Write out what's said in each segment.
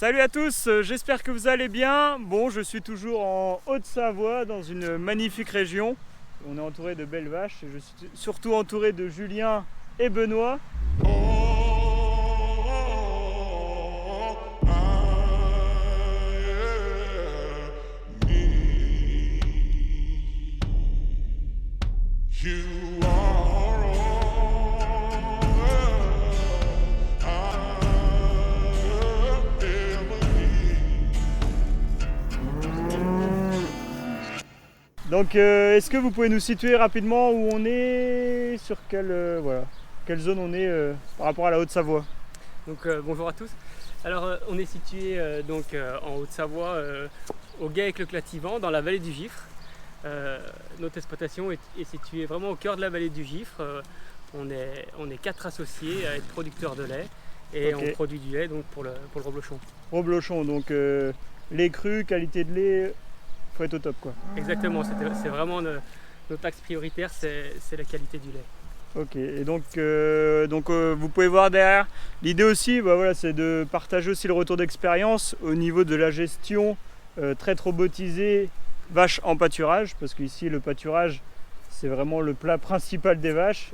Salut à tous, j'espère que vous allez bien. Bon, je suis toujours en Haute-Savoie, dans une magnifique région. On est entouré de belles vaches et je suis surtout entouré de Julien et Benoît. Donc est-ce que vous pouvez nous situer rapidement où on est, sur quelle zone on est par rapport à la Haute-Savoie? Donc bonjour à tous. Alors on est situé en Haute-Savoie, au Guet-avec-le-Clativant, dans la vallée du Gifre. Notre exploitation est située vraiment au cœur de la vallée du Gifre. On est 4 associés à être producteurs de lait et Okay. on produit du lait donc pour le reblochon. Reblochon, donc lait cru, qualité de lait, faut être au top quoi. Exactement, c'est vraiment notre axe prioritaire, c'est la qualité du lait. Ok, et donc, vous pouvez voir derrière, l'idée aussi c'est de partager aussi le retour d'expérience au niveau de la gestion traite robotisée vache en pâturage, parce qu'ici le pâturage c'est vraiment le plat principal des vaches,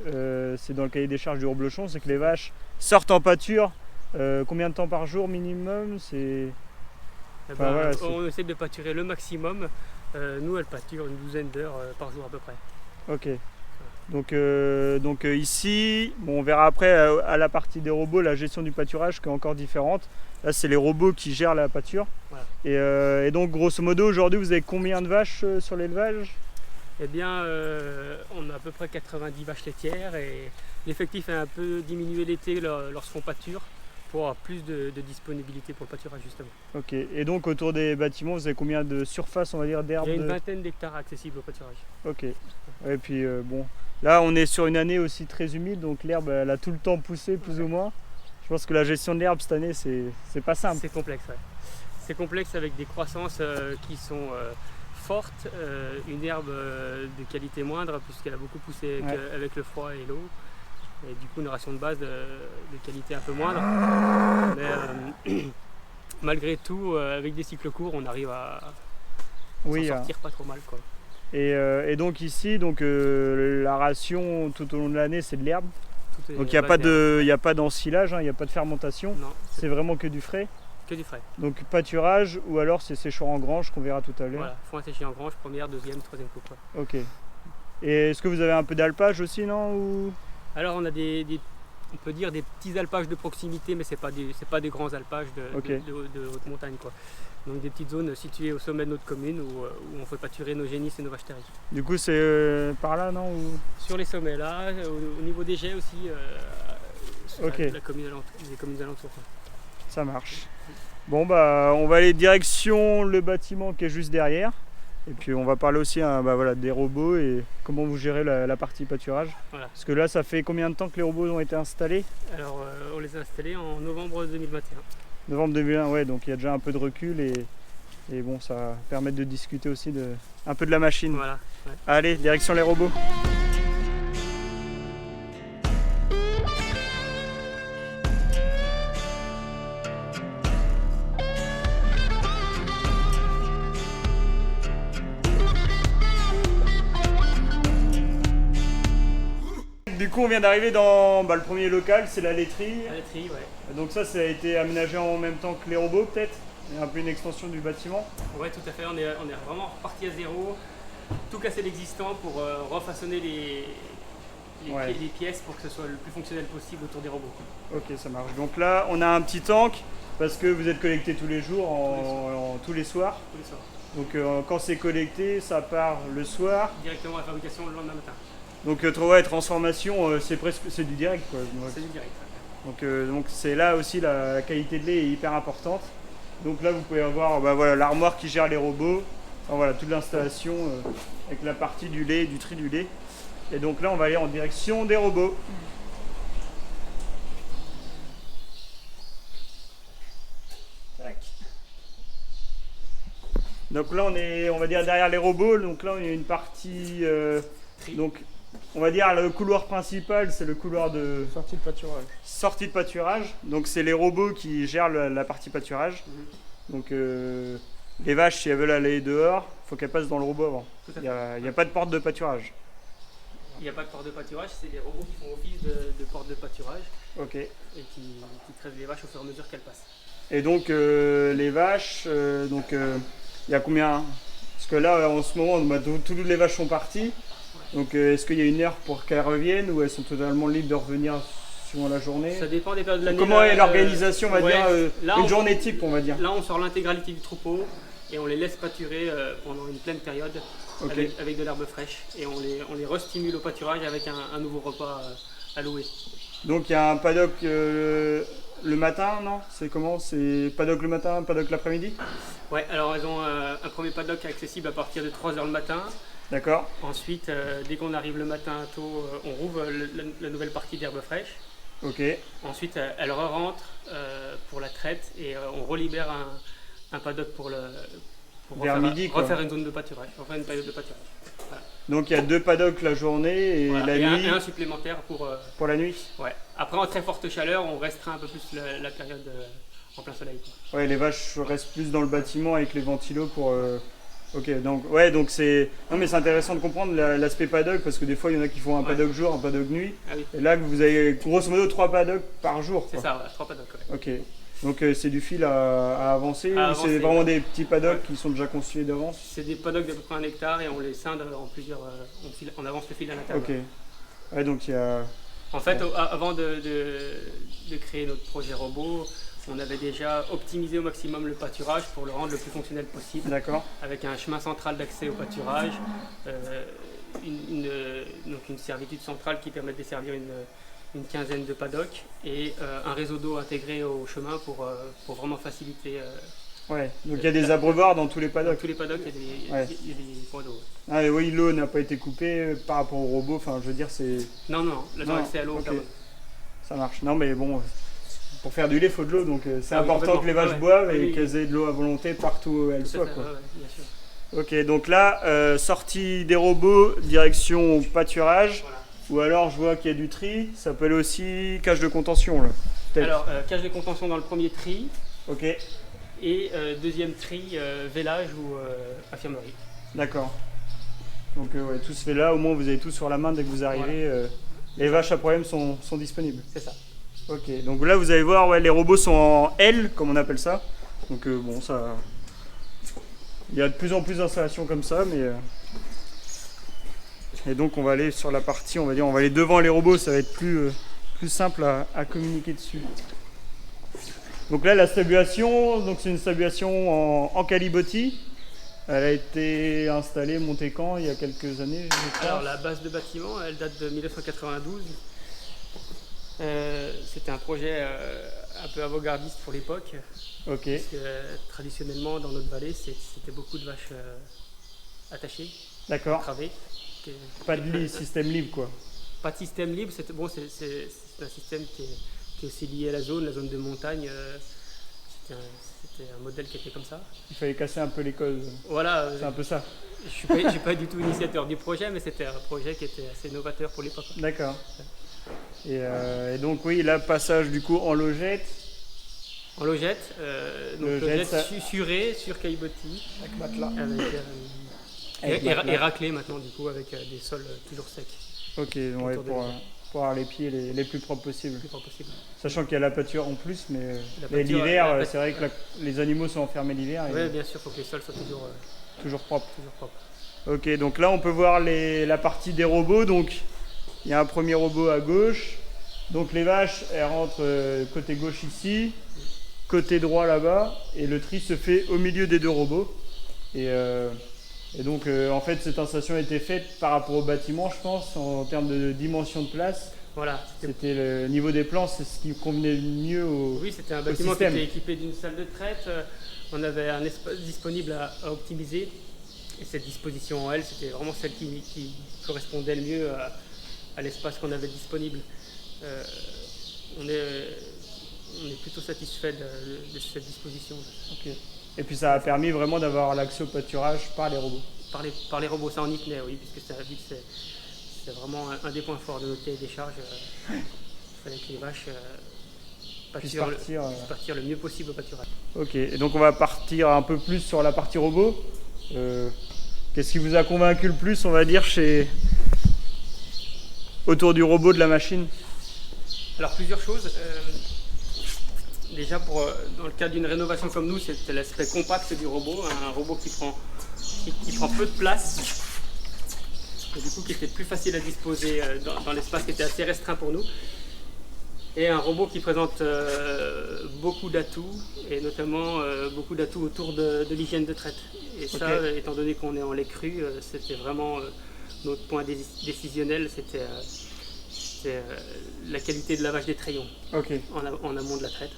c'est dans le cahier des charges du reblochon, c'est que les vaches sortent en pâture combien de temps par jour minimum? On essaie de pâturer le maximum. Nous, elles pâturent une douzaine d'heures par jour à peu près. Ok. Donc ici, bon, on verra après à la partie des robots la gestion du pâturage qui est encore différente. Là, c'est les robots qui gèrent la pâture. Voilà. Et donc, grosso modo, aujourd'hui, vous avez combien de vaches sur l'élevage? Eh bien, on a à peu près 90 vaches laitières et l'effectif a un peu diminué l'été lorsqu'on pâture pour avoir plus de disponibilité pour le pâturage justement. Ok, et donc autour des bâtiments, vous avez combien de surface, on va dire, d'herbe? Il y a une vingtaine d'hectares accessibles au pâturage. Ok, et puis bon, là on est sur une année aussi très humide, donc l'herbe elle a tout le temps poussé plus ou moins. Je pense que la gestion de l'herbe cette année, c'est pas simple. C'est complexe, ouais. C'est complexe avec des croissances qui sont fortes, une herbe de qualité moindre puisqu'elle a beaucoup poussé avec le froid et l'eau. Et du coup une ration de base de qualité un peu moindre. Mais malgré tout, avec des cycles courts, on arrive à s'en sortir pas trop mal, quoi. Et donc ici, la ration tout au long de l'année, c'est de l'herbe. Donc il n'y a pas d'ensilage, il n'y a pas de fermentation. C'est vraiment que du frais. Que du frais. Donc pâturage ou alors c'est séchoir en grange qu'on verra tout à l'heure. Voilà, foin séché en grange, première, deuxième, troisième coupe. Ok. Et est-ce que vous avez un peu d'alpage aussi, non? Alors on a on peut dire des petits alpages de proximité, mais c'est pas des grands alpages de haute montagne, quoi. Donc des petites zones situées au sommet de notre commune où on fait pâturer nos génisses et nos vaches terriques. Du coup c'est par là, non? Sur les sommets là, au niveau des jets aussi, les communes alentours. Ça marche. Bon on va aller direction le bâtiment qui est juste derrière. Et puis on va parler aussi des robots et comment vous gérez la partie pâturage. Voilà. Parce que là, ça fait combien de temps que les robots ont été installés? Alors on les a installés en novembre 2021. Novembre 2021, ouais, donc il y a déjà un peu de recul et bon, ça va permettre de discuter aussi un peu de la machine. Voilà. Ouais. Allez, direction les robots. Du coup, on vient d'arriver dans le premier local, c'est la laiterie. La laiterie, ouais. Donc ça a été aménagé en même temps que les robots, peut-être? C'est un peu une extension du bâtiment. Ouais, tout à fait. On est vraiment reparti à zéro, tout casser l'existant pour refaçonner les pièces pour que ce soit le plus fonctionnel possible autour des robots. Ok, ça marche. Donc là, on a un petit tank parce que vous êtes connecté tous les jours, tous les soirs. Tous les soirs. Donc quand c'est connecté, ça part le soir. Directement à la fabrication le lendemain matin. Donc transformation, c'est du direct, quoi. C'est du direct. Donc c'est là aussi la qualité de lait est hyper importante. Donc là vous pouvez avoir l'armoire qui gère les robots, toute l'installation avec la partie du lait, du tri du lait. Et donc là on va aller en direction des robots. Tac. Donc là on va dire derrière les robots, donc là on a une partie on va dire le couloir principal, c'est le couloir de Sortie de pâturage. sortie de pâturage. Donc c'est les robots qui gèrent la partie pâturage. Donc les vaches, si elles veulent aller dehors, il faut qu'elles passent dans le robot avant. Tout à Il fait. n'y a pas de porte de pâturage. Il n'y a pas de porte de pâturage, c'est les robots qui font office de porte de pâturage Ok. et qui traitent les vaches au fur et à mesure qu'elles passent. Et donc les vaches, il y a combien? Parce que là, en ce moment, toutes les vaches sont parties. Donc est-ce qu'il y a une heure pour qu'elles reviennent ou elles sont totalement libres de revenir suivant la journée? Ça dépend des périodes de l'année. Comment est l'organisation, on va ouais, dire, là, une journée type, on va dire? Là, on sort l'intégralité du troupeau et on les laisse pâturer pendant une pleine période Ok. avec de l'herbe fraîche. Et on les restimule au pâturage avec un nouveau repas à louer. Donc il y a un paddock le matin, non? C'est comment? C'est paddock le matin, paddock l'après-midi? Ouais, alors elles ont un premier paddock accessible à partir de 3 h le matin. D'accord. Ensuite, dès qu'on arrive le matin tôt, on rouvre la nouvelle partie d'herbe fraîche. Ok. Ensuite, elle re-rentre pour la traite et on relibère un paddock pour Vers midi, quoi. refaire une zone de pâturage, refaire une période de pâturage. Voilà. Donc il y a 2 paddocks la journée et Voilà. la Et nuit un supplémentaire pour. pour la nuit? Ouais. Après, en très forte chaleur, on restreint un peu plus la période en plein soleil, quoi. Ouais, les vaches restent plus dans le bâtiment avec les ventilos pour. Ok, donc ouais, donc c'est. Non, mais c'est intéressant de comprendre l'aspect paddock parce que des fois il y en a qui font un Ouais. paddock jour, un paddock nuit. Ah oui, Et là, vous avez grosso modo 3 paddocks par jour. c'est Quoi. ça, ouais, 3 paddocks. Ouais. Ok. Donc c'est du fil à avancer À ou c'est avancer, vraiment ouais. des petits paddocks Ouais. qui sont déjà constitués d'avance? C'est des paddocks d'à peu près 1 hectare et on les scinde en plusieurs. On avance le fil à l'intérieur. Ok. Ouais, donc il y a. En fait, avant de créer notre projet robot, on avait déjà optimisé au maximum le pâturage pour le rendre le plus fonctionnel possible, D'accord. avec un chemin central d'accès au pâturage, donc une servitude centrale qui permet de desservir une quinzaine de paddocks et un réseau d'eau intégré au chemin pour vraiment faciliter. Ouais. Donc il y a des abreuvoirs dans tous les Dans paddocks. tous les paddocks, il y a des points d'eau. Ah et oui, l'eau n'a pas été coupée par rapport au robot. Enfin, je veux dire, c'est. Non, là, Non, accès à l'eau au ok. carbone. Ça marche. Non, mais bon, pour faire du lait, il faut de l'eau. Donc c'est Ah oui, important complètement. que les vaches Ouais. boivent et Oui. qu'elles aient de l'eau à volonté partout où elles Tout à soient. fait, Quoi. ouais, bien sûr. Ok, donc là, sortie des robots, direction pâturage. Voilà. Ou alors je vois qu'il y a du tri. Ça peut aller aussi cage de contention. Là. Peut-être. Alors, cage de contention dans le premier tri. Ok, Et deuxième tri, vélage ou infirmerie. d'accord. Donc ouais, tout se fait là. Au moins, vous avez tout sur la main dès que vous arrivez. Les vaches à problème sont disponibles. C'est ça. Ok, donc là vous allez voir, ouais, les robots sont en L, comme on appelle ça. Donc bon, ça. Il y a de plus en plus d'installations comme ça, mais. Et donc on va aller sur la partie, on va dire, on va aller devant les robots, ça va être plus simple à communiquer dessus. Donc là la stabulation, donc c'est une stabulation en calibotie. Elle a été installée, montée quand? Il y a quelques années, je crois. Alors, la base de bâtiment, elle date de 1992. C'était un projet un peu avant-gardiste pour l'époque. Ok, Parce que traditionnellement, dans notre vallée, c'était beaucoup de vaches attachées, d'accord. travées. Pas de système libre quoi. Pas de système libre, c'est un système qui est aussi lié à la zone de montagne. C'était un modèle qui était comme ça. Il fallait casser un peu les causes. Voilà, C'est un peu ça. je ne suis pas du tout initiateur du projet, mais c'était un projet qui était assez novateur pour l'époque. D'accord. Et donc oui, là passage du coup en logette. En logette, donc Logette, logette ça- susurrée sur caillebotis, Avec matelas. Avec et matelas. raclée maintenant du coup avec des sols toujours secs, Ok, ouais, Autour de pour, la- pour avoir les pieds les plus propres possibles. le plus fort possible. Sachant qu'il y a la pâture en plus, mais La mais pâture, l'hiver, la pâture, c'est vrai que les animaux sont enfermés l'hiver et Oui, bien sûr, il faut que les sols soient toujours propres. toujours propres. Ok, donc là on peut voir la partie des robots. Donc il y a un premier robot à gauche. Donc les vaches, elles rentrent côté gauche ici, côté droit là-bas, et le tri se fait au milieu des 2 robots. Et donc en fait cette installation a été faite par rapport au bâtiment, je pense, en termes de dimension de place. Voilà, C'était le niveau des plans, c'est ce qui convenait le mieux au. oui, c'était un bâtiment qui système. était équipé d'une salle de traite. On avait un espace disponible à optimiser. Et cette disposition en L, c'était vraiment celle qui correspondait le mieux à l'espace qu'on avait disponible. On est plutôt satisfait de cette disposition Ok. Et puis ça a permis vraiment d'avoir l'accès au pâturage par les robots. par les robots. Ça en y tenait, oui, puisque vu que c'est vraiment un des points forts de notre cahier des charges. Il fallait que les vaches Puisse puissent partir le mieux possible au pâturage. Ok, et donc on va partir un peu plus sur la partie robot. Qu'est-ce qui vous a convaincu le plus, on va dire, autour du robot, de la machine? Alors plusieurs choses. Déjà, dans le cas d'une rénovation comme nous, c'était l'aspect compact du robot, un robot qui prend peu de place, et du coup qui était plus facile à disposer dans l'espace qui était assez restreint pour nous. Et un robot qui présente beaucoup d'atouts, et notamment beaucoup d'atouts autour de l'hygiène de traite. Et ça, étant donné qu'on est en lait cru, c'était vraiment notre point décisionnel, c'était la qualité de lavage des trayons en amont de la traite.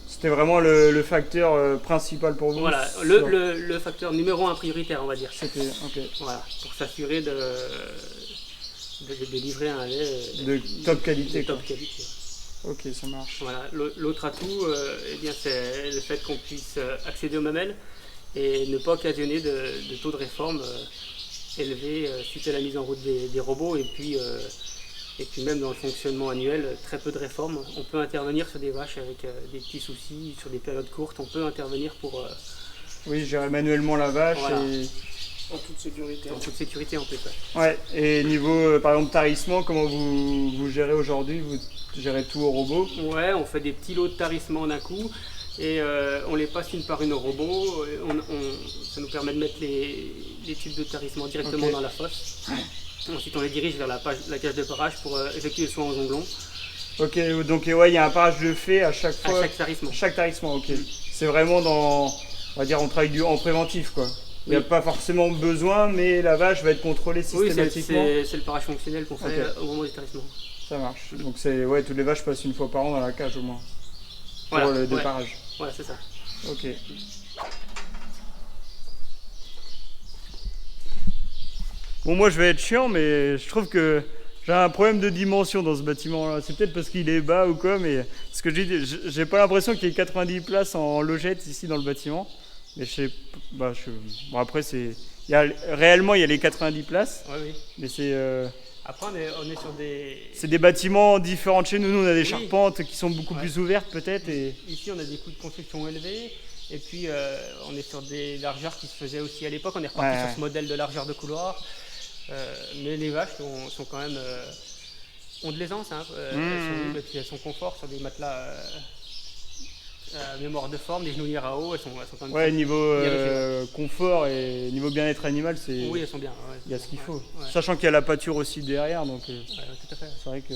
C'était vraiment le facteur principal pour vous? Voilà, le facteur numéro 1 prioritaire, on va dire. Voilà, pour s'assurer de livrer un lait de top qualité. De top qualité. Ok, ça marche. Voilà. L'autre atout, c'est le fait qu'on puisse accéder aux mamelles et ne pas occasionner de taux de réforme élevés suite à la mise en route des robots. Et puis même dans le fonctionnement annuel, très peu de réformes. On peut intervenir sur des vaches avec des petits soucis, sur des périodes courtes. On peut intervenir pour... oui, gérer manuellement la vache. Voilà. En toute sécurité. En toute sécurité en plus. Ouais, et niveau, par exemple, tarissement, comment vous gérez aujourd'hui? Vous gérez tout au robot? Ouais, on fait des petits lots de tarissement d'un coup et on les passe une par une au robot. Ça nous permet de mettre les tubes de tarissement directement dans la fosse. Ensuite, on les dirige vers la cage de parage pour effectuer le soin aux onglons. Ok, donc ouais, il y a un parage de fait à chaque fois. À chaque tarissement. Chaque tarissement, ok. C'est vraiment on va dire, on travaille en préventif, quoi. Il n'y a pas forcément besoin, mais la vache va être contrôlée systématiquement. Oui, c'est le parage fonctionnel qu'on fait au moment du tarissement. Ça marche. Donc toutes les vaches passent une fois par an dans la cage au moins. Voilà, pour le déparage. Voilà, c'est ça. Ok. Bon, moi je vais être chiant, mais je trouve que j'ai un problème de dimension dans ce bâtiment-là. C'est peut-être parce qu'il est bas ou quoi, mais ce que j'ai pas l'impression qu'il y ait 90 places en logette ici dans le bâtiment. Mais bon, après, réellement, il y a les 90 places. Oui. Mais c'est... Après, on est sur des... C'est des bâtiments différents de chez nous. Nous, on a des charpentes qui sont beaucoup plus ouvertes, peut-être. Et... Ici, on a des coûts de construction élevés. Et puis, on est sur des largeurs qui se faisaient aussi à l'époque. On est reparti sur ce modèle de largeur de couloir. Mais les vaches sont quand même... ont de l'aisance. Hein. Et puis, elles sont confort sur des matelas... mémoire de forme, des genouillères à eau, elles sont quand même... Ouais, niveau confort et niveau bien-être animal, c'est... Oui, elles sont bien. Ouais, il y a ce qu'il faut. Ouais. Sachant qu'il y a la pâture aussi derrière, donc... tout à fait. C'est vrai que...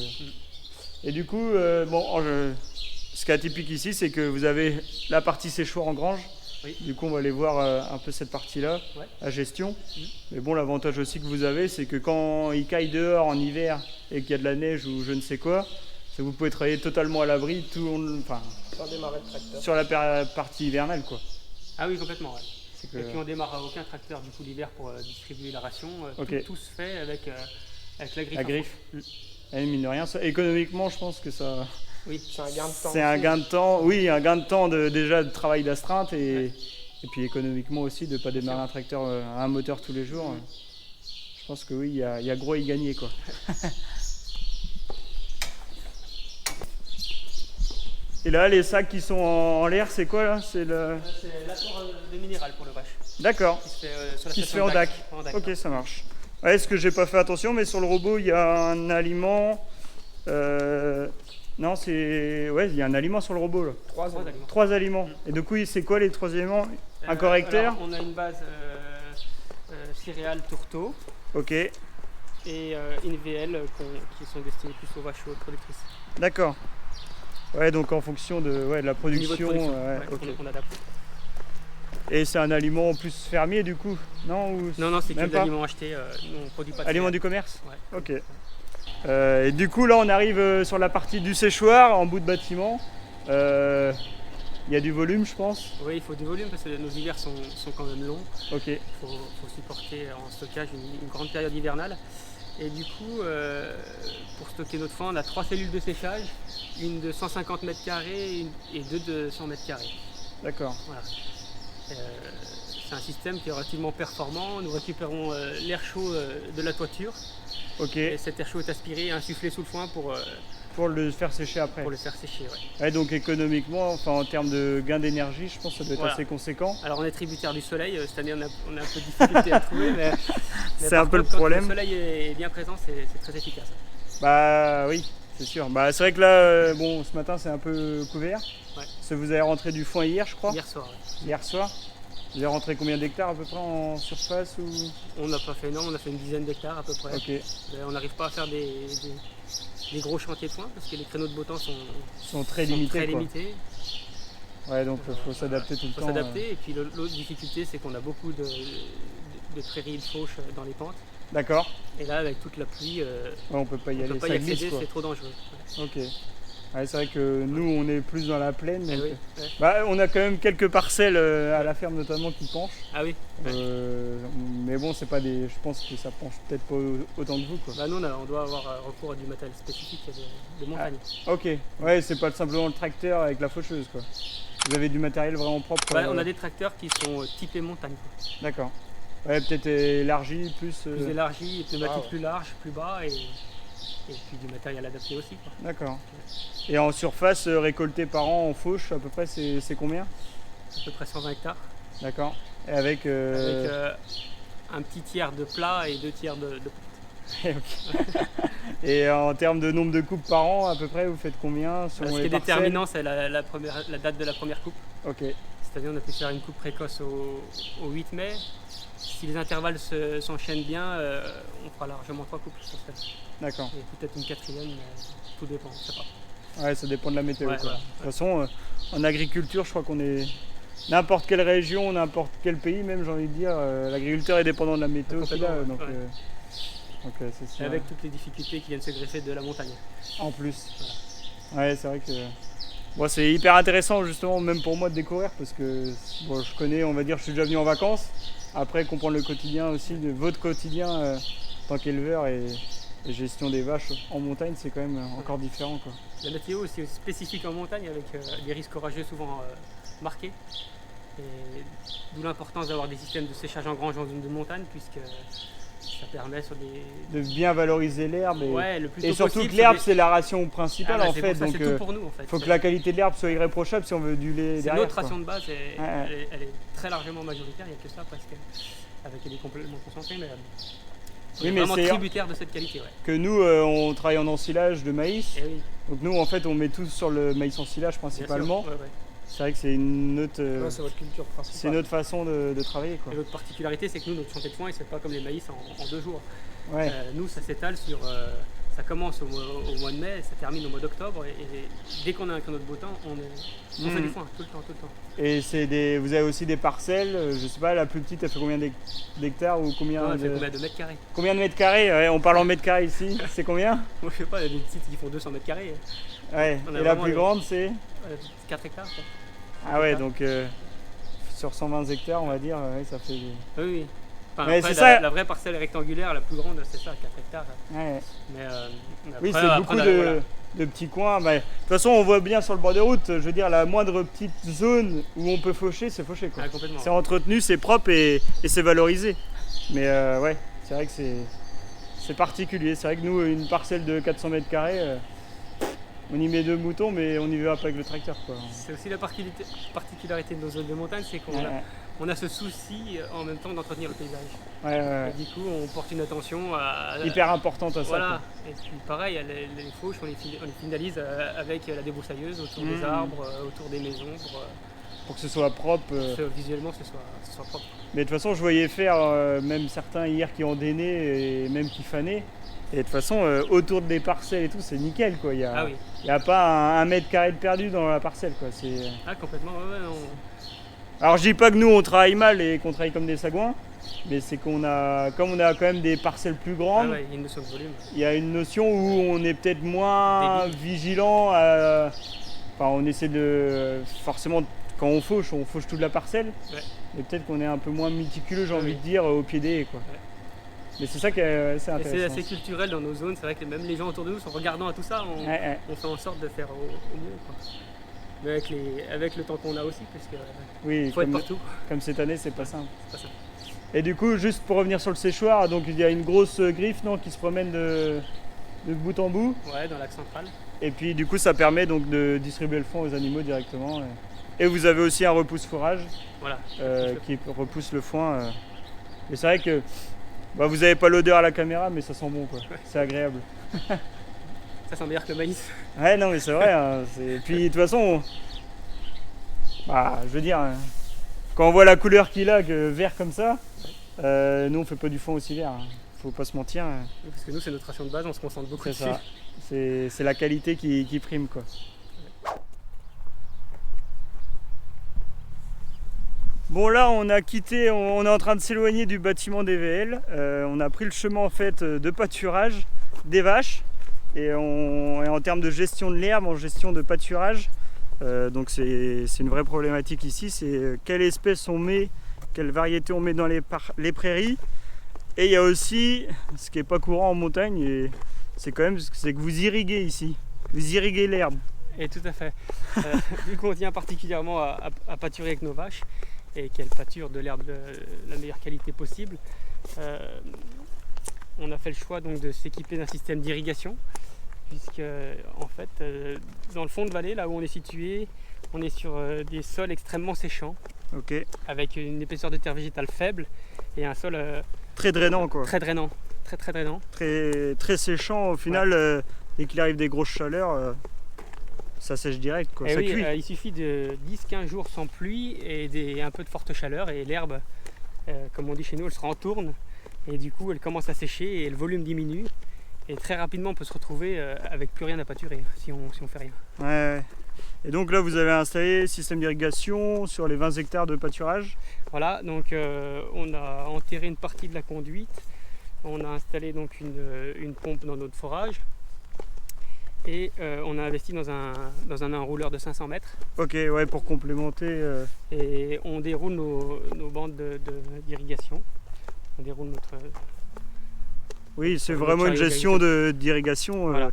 Et du coup, ce qui est atypique ici, c'est que vous avez la partie séchoir en grange. Oui. Du coup, on va aller voir un peu cette partie-là, la gestion. Mais bon, l'avantage aussi que vous avez, c'est que quand il caille dehors en hiver et qu'il y a de la neige ou je ne sais quoi, vous pouvez travailler totalement à l'abri, sans démarrer le tracteur. Sur la partie hivernale, quoi. Ah oui, complètement, ouais. Et puis on démarre à aucun tracteur du coup l'hiver pour distribuer la ration. Tout se fait avec la griffe. La griffe. Et mine de rien, économiquement, je pense que ça... Oui, c'est un gain de temps. C'est un gain de temps, oui, un gain de temps déjà de travail d'astreinte et puis économiquement aussi de ne pas démarrer un tracteur à un moteur tous les jours. Je pense que oui, il y a gros à y gagner, quoi. Et là, les sacs qui sont en l'air, c'est quoi là? C'est l'apport de minéral pour le vache. D'accord. Qui se fait en DAC. Ok, ça marche. Ouais, est-ce que j'ai pas fait attention, mais sur le robot, il y a un aliment. Non, il y a un aliment sur le robot là. Trois aliments. Et du coup, c'est quoi les 3 aliments? Un correcteur. Alors, on a une base céréales tourteau. Ok. Et une VL qui sont destinées plus aux vaches productrices. D'accord. Ouais, donc en fonction de la production. On adapte. Et c'est un aliment plus fermier du coup? Non, c'est que l'aliment acheté. Nous, on produit pas de aliment du commerce? Ouais. Ok. Et du coup, là, on arrive sur la partie du séchoir en bout de bâtiment. Il y a du volume, je pense. Oui, il faut du volume parce que nos hivers sont quand même longs. Ok. Il faut supporter en stockage une grande période hivernale. Et du coup, pour stocker notre foin, on a 3 cellules de séchage, une de 150 m² et 2 de 100 m². D'accord. Voilà. C'est un système qui est relativement performant. Nous récupérons l'air chaud de la toiture. Ok. Et cet air chaud est aspiré et insufflé sous le foin Pour le faire sécher après. pour le faire sécher. Ouais. Ouais, donc économiquement, enfin en termes de gain d'énergie, je pense que ça doit être Voilà. assez conséquent. Alors on est tributaire du soleil. Cette année, on a un peu de difficulté à trouver. Mais C'est par un peu le contre, quand problème. le soleil est bien présent, c'est très efficace. Bah oui, c'est sûr. Bah, c'est vrai que là, bon, ce matin c'est un peu couvert. Ouais. Parce que vous avez rentré du foin hier, je crois. Hier soir, ouais. Hier soir. Vous avez rentré combien d'hectares à peu près en surface ou... On n'a pas fait énorme, on a fait une dizaine d'hectares à peu près. Ok. Mais on n'arrive pas à faire des gros chantiers de foin parce que les créneaux de beau temps sont Ils sont très limités. quoi. limités. Ouais, donc il faut s'adapter tout le Il faut temps. s'adapter. Et puis l'autre difficulté, c'est qu'on a beaucoup de prairies de fauche dans les pentes. D'accord. Et là, avec toute la pluie, Ouais, on peut pas y on ne aller, peut pas ça y glisse accéder, quoi. c'est trop dangereux. Ouais. Ok. Ouais, c'est vrai que nous on est plus dans la plaine. Eh donc, oui, ouais. bah, on a quand même quelques parcelles à la ferme notamment qui penchent. Ah oui. Ouais. Mais bon, c'est pas des. Je pense que ça penche peut-être pas autant que vous quoi. Bah, nous, on doit avoir recours à du matériel spécifique de montagne. Ok. Ouais, c'est pas simplement le tracteur avec la faucheuse quoi. Vous avez du matériel vraiment propre. Ouais, on a des tracteurs qui sont typés montagne. Quoi. D'accord. Ouais, peut-être élargi plus. Plus élargi, pneumatiques Ah ouais. plus larges, plus bas et puis du matériel adapté aussi. Quoi. D'accord. Et en surface récoltée par an en fauche, à peu près, c'est combien? À peu près 120 hectares. D'accord. Et avec. Avec un petit tiers de plat et 2 tiers de Ok. Et en termes de nombre de coupes par an, à peu près, vous faites combien selon Ce qui les est parcelles? déterminant, c'est la date de la première coupe. Ok. Cette année, on a pu faire une coupe précoce au 8 mai. Si les intervalles s'enchaînent bien, on fera largement 3 coupes sur cette année. D'accord. Et peut-être une quatrième, mais tout dépend, je sais pas. Ouais, ça dépend de la météo. Ouais, quoi. voilà. De toute façon, en agriculture, je crois qu'on est. N'importe quelle région, n'importe quel pays, même, j'ai envie de dire, l'agriculteur est dépendant de la météo qu'il a. Complètement, Donc, ouais. c'est Et sûr. avec toutes les difficultés qui viennent se greffer de la montagne. En plus. Ouais, c'est vrai que. Bon, c'est hyper intéressant, justement, même pour moi de découvrir, parce que bon, je connais, on va dire, je suis déjà venu en vacances. Après, comprendre le quotidien aussi, votre quotidien en tant qu'éleveur et gestion des vaches en montagne, c'est quand même encore différent. Quoi. La météo aussi spécifique en montagne avec des risques orageux souvent marqués. Et d'où l'importance d'avoir des systèmes de séchage en grange en zone de montagne puisque ça permet sur des... De bien valoriser l'herbe et, Ouais, le plus et tôt surtout possible que l'herbe sur c'est la ration principale en c'est fait. pour ça, Donc c'est tout pour nous en fait. faut que la qualité de l'herbe soit irréprochable si on veut du lait C'est derrière. notre quoi. ration de base, et Ouais. elle est très largement majoritaire, il n'y a que ça presque, avec des compléments concentrés, mais on Oui, est mais vraiment c'est tributaire de cette qualité. Ouais. Que nous on travaille en ensilage de maïs. Et oui, Donc nous en fait on met tout sur le maïs ensilage bien principalement. sûr. Ouais, ouais. C'est vrai que c'est une autre, Ouais, c'est votre culture c'est principale. notre façon de travailler quoi. Et l'autre particularité, c'est que nous, notre chantier de foin, il ne se fait pas comme les maïs en 2 jours. Ouais. Nous, ça s'étale sur. Ça commence au mois de mai, ça termine au mois d'octobre, et dès qu'on a un créneau de beau temps, on fait du foin, tout le temps. Et vous avez aussi des parcelles, je sais pas, la plus petite elle fait combien d'hectares ou combien Ouais, elle fait de... combien de mètres carrés? Combien de mètres carrés? Ouais, on parle en mètres carrés ici, c'est combien? Moi, je sais pas, il y a des sites qui font 200 mètres carrés. Ouais, On a et la vraiment plus les- grande c'est? 4 hectares, quoi. Ah ouais, hectares. donc sur 120 hectares on va dire, ouais, ça fait... Oui. Enfin, Mais après, c'est ça. la vraie parcelle rectangulaire, la plus grande, c'est ça, 4 hectares. Ouais. Mais Oui, après, c'est après, beaucoup voilà. de petits coins. Bah, de toute façon, on voit bien sur le bord de route, je veux dire, la moindre petite zone où on peut faucher, c'est fauché. Quoi. Ah, complètement. C'est entretenu, c'est propre et c'est valorisé. Mais ouais, c'est vrai que c'est particulier. C'est vrai que nous, une parcelle de 400 mètres carrés, on y met 2 moutons, mais on y va pas avec le tracteur. Quoi. C'est aussi la particularité de nos zones de montagne, c'est qu'on Ouais, on a ce souci en même temps d'entretenir le paysage. ouais. Et du coup, on porte une attention à... Hyper importante à ça. Voilà, et puis pareil, les fauches, on les finalise avec la débroussailleuse autour des arbres, autour des maisons, pour que ce soit propre. que visuellement ce soit propre. Mais de toute façon, je voyais faire même certains hier qui ont déné et même qui fanaient. Et de toute façon, autour des parcelles et tout, c'est nickel. Quoi. Il n'y a, Ah oui, il y a pas un mètre carré de perdu dans la parcelle. Quoi. ah, complètement, ouais, Alors je dis pas que nous on travaille mal et qu'on travaille comme des sagouins, mais c'est comme on a quand même des parcelles plus Ah grandes, ouais, il y a une notion de volume. il y a une notion où on est peut-être moins Débit. vigilant. Enfin, on essaie de forcément quand on fauche toute la parcelle, Ouais. mais peut-être qu'on est un peu moins méticuleux, j'ai Ah envie oui. de dire, au pied des haies, quoi. Ouais. Mais c'est ça qui est assez Et c'est intéressant. assez culturel dans nos zones, c'est vrai que même les gens autour de nous sont regardant à tout ça, Ouais. on fait en sorte de faire au mieux. Quoi. Mais avec le temps qu'on a aussi, puisque Oui, faut être partout. comme cette année, c'est pas simple. C'est pas ça. Et du coup, juste pour revenir sur le séchoir, donc il y a une grosse griffe non, qui se promène de bout en bout. Ouais, dans l'axe central. Et puis du coup, ça permet donc de distribuer le foin aux animaux directement. Et vous avez aussi un repousse-fourrage Voilà. qui repousse le foin. Et c'est vrai que vous n'avez pas l'odeur à la caméra, mais ça sent bon, quoi. C'est agréable. Ça sent meilleur que le maïs. Ouais, non, mais c'est vrai. Hein, puis de toute façon, je veux dire, quand on voit la couleur qu'il a, que vert comme ça, nous on fait pas du foin aussi vert. Hein. Faut pas se mentir. Parce que nous, c'est notre ration de base, on se concentre beaucoup C'est dessus. ça. C'est la qualité qui prime, quoi. Bon, là on a quitté, on est en train de s'éloigner du bâtiment DVL. On a pris le chemin en fait de pâturage des vaches. Et en termes de gestion de l'herbe, en gestion de pâturage, donc c'est une vraie problématique ici, c'est quelle espèce on met, quelle variété on met dans les prairies. Et il y a aussi, ce qui n'est pas courant en montagne, c'est que vous irriguez ici, vous irriguez l'herbe. Et tout à fait. Vu qu'on tient particulièrement à pâturer avec nos vaches, et qu'elles pâturent de l'herbe de la meilleure qualité possible, on a fait le choix donc de s'équiper d'un système d'irrigation, puisque en fait, dans le fond de vallée, là où on est situé, on est sur des sols extrêmement séchants, avec une épaisseur de terre végétale faible et un sol très drainant, quoi. Très drainant, très drainant. Très séchant. Au final, dès qu'il arrive des grosses chaleurs, ça sèche direct, quoi. Et ça oui, cuit. Il suffit de 10-15 jours sans pluie et un peu de forte chaleur, et l'herbe, comme on dit chez nous, elle se rentourne. Et du coup, elle commence à sécher et le volume diminue. Et très rapidement, on peut se retrouver avec plus rien à pâturer si on fait rien. Ouais. Et donc là, vous avez installé système d'irrigation sur les 20 hectares de pâturage. Voilà, donc on a enterré une partie de la conduite. On a installé donc une pompe dans notre forage. Et on a investi dans un enrouleur de 500 mètres. Ok, ouais, pour complémenter. Et on déroule nos bandes d'irrigation. On déroule notre... Oui, c'est vraiment une gestion d'irrigation. Voilà.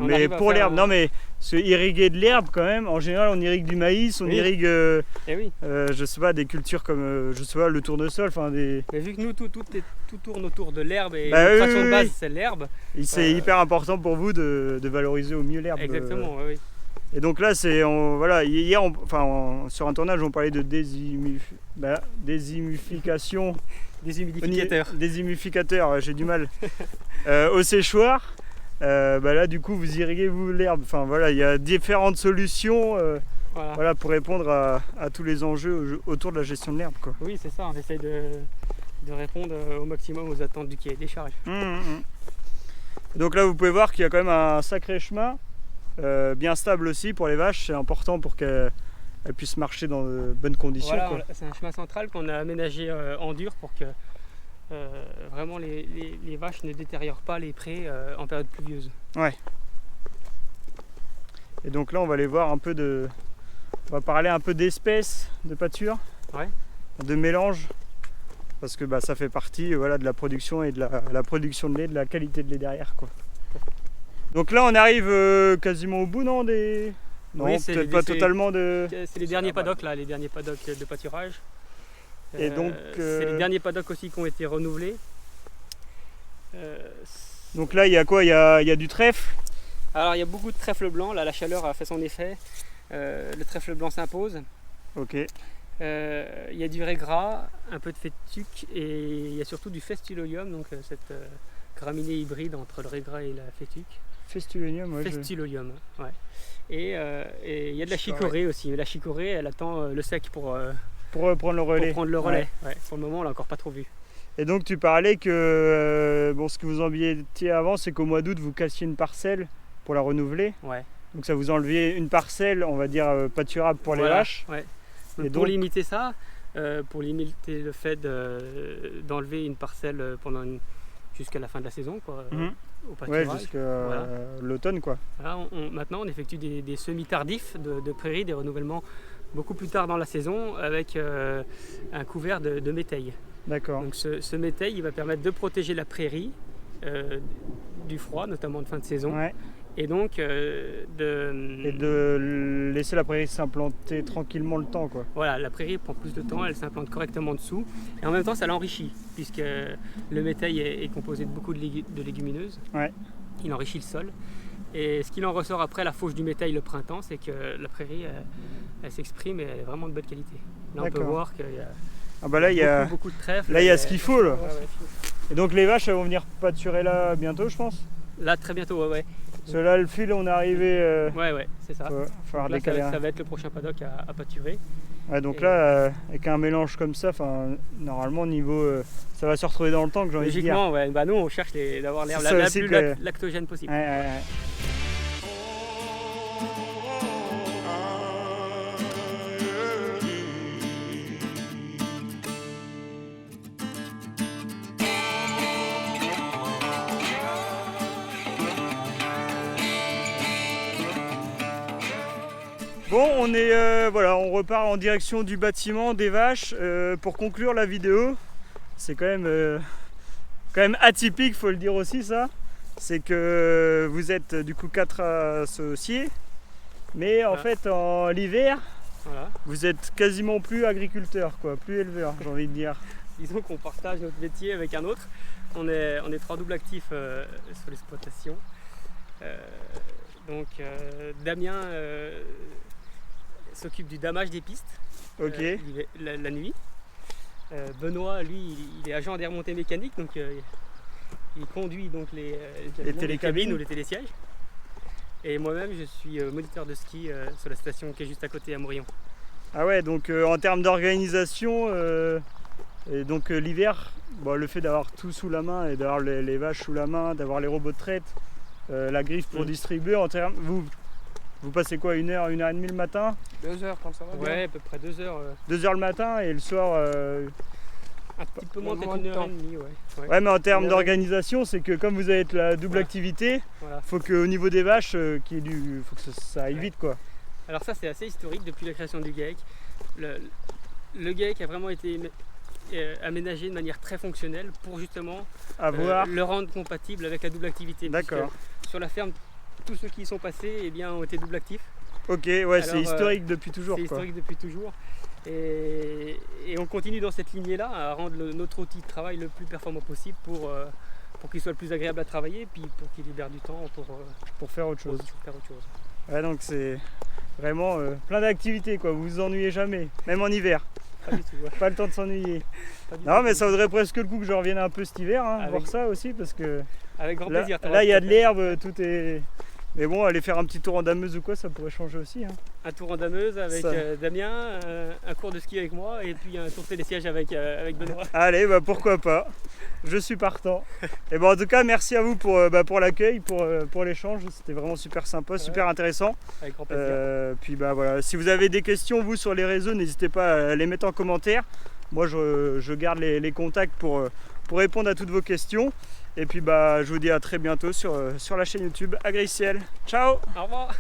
Mais pour l'herbe, non mais irriguer de l'herbe quand même, en général on irrigue du maïs, on irrigue je sais pas, des cultures comme je sais pas, le tournesol, enfin des... Mais vu que nous tout tourne autour de l'herbe et la façon de base c'est l'herbe. C'est hyper important pour vous de valoriser au mieux l'herbe. Exactement, oui. Et donc là c'est voilà, hier sur un tournage on parlait de déshumification. Déshumificateur, j'ai du mal. Au séchoir. Là du coup vous irriguez l'herbe, enfin voilà, il y a différentes solutions voilà, pour répondre à tous les enjeux autour de la gestion de l'herbe, quoi. Oui, c'est ça, on essaye de répondre au maximum aux attentes du cahier des charges. Donc là vous pouvez voir qu'il y a quand même un sacré chemin, bien stable aussi pour les vaches, c'est important pour qu'elles puissent marcher dans de bonnes conditions. Voilà, c'est un chemin central qu'on a aménagé en dur pour que vraiment les vaches ne détériorent pas les prés en période pluvieuse. Ouais. Et donc là on va aller voir un peu on va parler un peu d'espèces de pâture, de mélange, parce que ça fait partie de la production et de la production de lait, de la qualité de lait derrière, quoi. Donc là on arrive quasiment au bout, non, des... Non, oui, peut-être pas totalement de... C'est les derniers paddocks là, les derniers paddocks de pâturage. Et donc, c'est les derniers paddocks aussi qui ont été renouvelés. Donc là, il y a quoi? Il y a du trèfle? Alors, il y a beaucoup de trèfle blanc. Là, la chaleur a fait son effet. Le trèfle blanc s'impose. Ok. Il y a du raies gras, un peu de fétuc et il y a surtout du Festulonium, donc cette graminée hybride entre le raies gras et la fétuc. Festulonium, ouais. Festulonium, ouais. Et il y a de la chicorée aussi. Mais la chicorée, elle attend le sec pour prendre le relais. Pour prendre le relais. Ouais. Pour le moment, on l'a encore pas trop vu. Et donc tu parlais que ce que vous embêtiez avant, c'est qu'au mois d'août, vous cassiez une parcelle pour la renouveler. Ouais. Donc ça vous enleviez une parcelle, on va dire, pâturable pour les vaches. Ouais. Et pour limiter ça, pour limiter le fait d'enlever une parcelle jusqu'à la fin de la saison, quoi, au pâturage. Ouais, jusqu'à l'automne, quoi. Voilà, maintenant, on effectue des semis tardifs de prairies, des renouvellements beaucoup plus tard dans la saison, avec un couvert de métail. D'accord. Donc ce métail, il va permettre de protéger la prairie du froid, notamment de fin de saison, Et donc, Et de laisser la prairie s'implanter tranquillement le temps, quoi. voilà, la prairie prend plus de temps, elle s'implante correctement dessous. Et en même temps, ça l'enrichit, puisque le métail est composé de beaucoup de légumineuses. Ouais. Il enrichit le sol. Et ce qu'il en ressort après la fauche du métail le printemps, c'est que la prairie, elle s'exprime et elle est vraiment de bonne qualité. Là, on peut D'accord. voir qu'il y a Ah bah là, il y a, beaucoup de trèfle. là, il y a ce qu'il faut, là. Ouais, ouais. Et donc les vaches, elles vont venir pâturer là bientôt, je pense. Là, très bientôt, ouais. Parce que là, le fil, on est arrivé. Ouais, c'est ça. Ouais, falloir Donc là, décaler. ça va être le prochain paddock à pâturer. Ouais, donc Et- là, avec un mélange comme ça, normalement, niveau, ça va se retrouver dans le temps, que j'ai envie de dire. Logiquement, ouais, bah nous, on cherche d'avoir l'herbe C'est ça la aussi plus que- lactogène possible. Ouais, ouais, ouais. Bon, on repart en direction du bâtiment des vaches. Pour conclure la vidéo, c'est quand même atypique, faut le dire aussi ça. C'est que vous êtes du coup 4 associés, mais en fait en l'hiver, Voilà. vous êtes quasiment plus agriculteurs, quoi, plus éleveurs, j'ai envie de dire. Disons qu'on partage notre métier avec un autre. On est 3 doubles actifs sur l'exploitation. Damien s'occupe du damage des pistes Ok. la nuit. Benoît, lui, il est agent des remontées mécaniques, donc il conduit donc les télécabines ou les télésièges. Et moi-même, je suis moniteur de ski sur la station qui est juste à côté à Morillon. Ah ouais, donc en termes d'organisation, et donc l'hiver, bon, le fait d'avoir tout sous la main et d'avoir les vaches sous la main, d'avoir les robots de traite, la griffe pour distribuer, en termes, vous passez quoi, 1h, 1h30 le matin, 2 heures quand ça va bien. Ouais, à peu près 2 heures. 2h le matin et le soir. Un petit peu moins, moins peut-être de 1 temps. heure et demie, ouais. Ouais, mais en termes Ouais. d'organisation, c'est que comme vous avez la double Voilà. activité, Voilà. faut qu'au niveau des vaches, faut que ça aille Ouais. vite, quoi. Alors ça, c'est assez historique depuis la création du GAEC. Le GAEC a vraiment été aménagé de manière très fonctionnelle pour justement À voir. le rendre compatible avec la double activité. D'accord. Puisque sur la ferme, tous ceux qui y sont passés eh bien, ont été double actifs. Ok, ouais, c'est Alors, historique depuis toujours, C'est quoi. historique depuis toujours. Et on continue dans cette lignée-là à rendre notre outil de travail le plus performant possible pour qu'il soit le plus agréable à travailler, puis pour qu'il libère du temps Pour faire autre pour chose. faire autre chose. Ouais, donc c'est vraiment plein d'activités, quoi. Vous vous ennuyez jamais, même en hiver. Pas du tout. Ouais. Pas le temps de s'ennuyer. Pas du Non, tout. mais ça vaudrait presque le coup que je revienne un peu cet hiver, hein, Avec- voir ça aussi, parce que Avec grand là, plaisir. là, il y a de l'herbe, tout est. Mais bon, aller faire un petit tour en dameuse ou quoi, ça pourrait changer aussi. Hein. Un tour en dameuse avec Ça. Damien, un cours de ski avec moi et puis un tour de télésiège avec Benoît. Allez, bah pourquoi pas. Je suis partant. Et bon, en tout cas, merci à vous pour l'accueil, pour l'échange. C'était vraiment super sympa, super intéressant. Avec grand plaisir. Puis bah voilà, si vous avez des questions, vous, sur les réseaux, n'hésitez pas à les mettre en commentaire. Moi, je garde les contacts pour répondre à toutes vos questions. Et puis bah, je vous dis à très bientôt sur la chaîne YouTube Agriciel. Ciao! Au revoir.